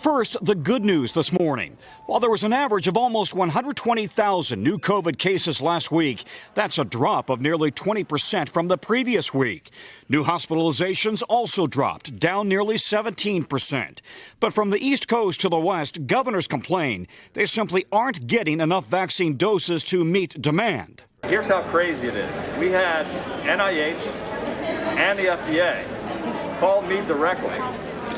First, the good news this morning. While there was an average of almost 120,000 new COVID cases last week, that's a drop of nearly 20% from the previous week. New hospitalizations also dropped, down nearly 17%. But from the East Coast to the West, governors complain they simply aren't getting enough vaccine doses to meet demand. Here's how crazy it is. We had NIH and the FDA call me directly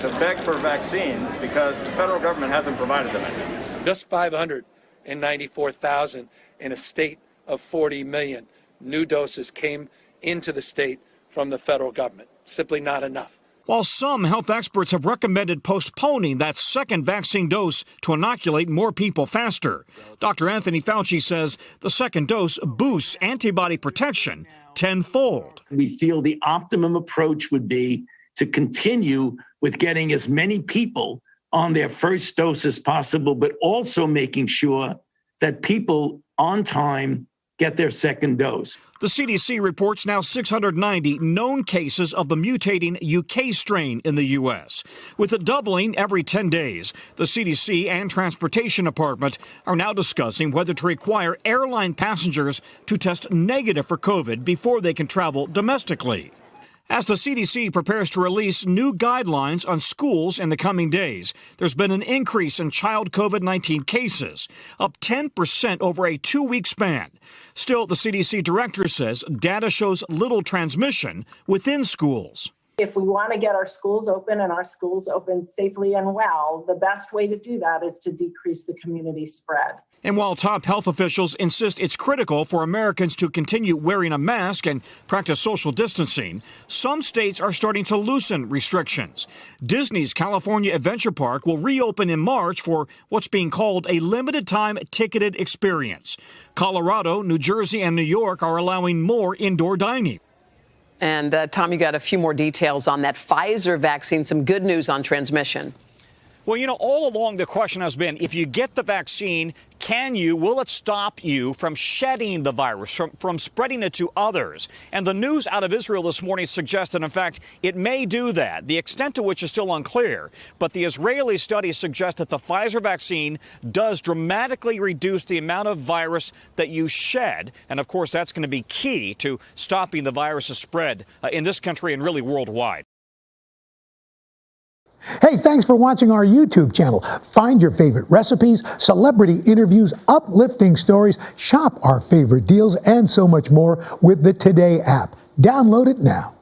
to beg for vaccines because the federal government hasn't provided them any. Just 594,000 in a state of 40 million new doses came into the state from the federal government. Simply not enough. While some health experts have recommended postponing that second vaccine dose to inoculate more people faster, Dr. Anthony Fauci says the second dose boosts antibody protection tenfold. We feel the optimum approach would be to continue with getting as many people on their first dose as possible, but also making sure that people on time get their second dose. The CDC reports now 690 known cases of the mutating UK strain in the U.S. With it doubling every 10 days, the CDC and Transportation Department are now discussing whether to require airline passengers to test negative for COVID before they can travel domestically. As the CDC prepares to release new guidelines on schools in the coming days, there's been an increase in child COVID-19 cases, up 10% over a 2-week span. Still, the CDC director says data shows little transmission within schools. If we want to get our schools open and our schools open safely and well, the best way to do that is to decrease the community spread. And while top health officials insist it's critical for Americans to continue wearing a mask and practice social distancing, some states are starting to loosen restrictions. Disney's California Adventure Park will reopen in March for what's being called a limited-time ticketed experience. Colorado, New Jersey, and New York are allowing more indoor dining. And Tom, you got a few more details on that Pfizer vaccine. Some good news on transmission. Well, you know, all along the question has been, if you get the vaccine, will it stop you from shedding the virus, from spreading it to others? And the news out of Israel this morning suggests that, in fact, it may do that. The extent to which is still unclear. But the Israeli studies suggest that the Pfizer vaccine does dramatically reduce the amount of virus that you shed. And, of course, that's going to be key to stopping the virus's spread in this country and really worldwide. Hey, thanks for watching our YouTube channel. Find your favorite recipes, celebrity interviews, uplifting stories, shop our favorite deals, and so much more with the Today app. Download it now.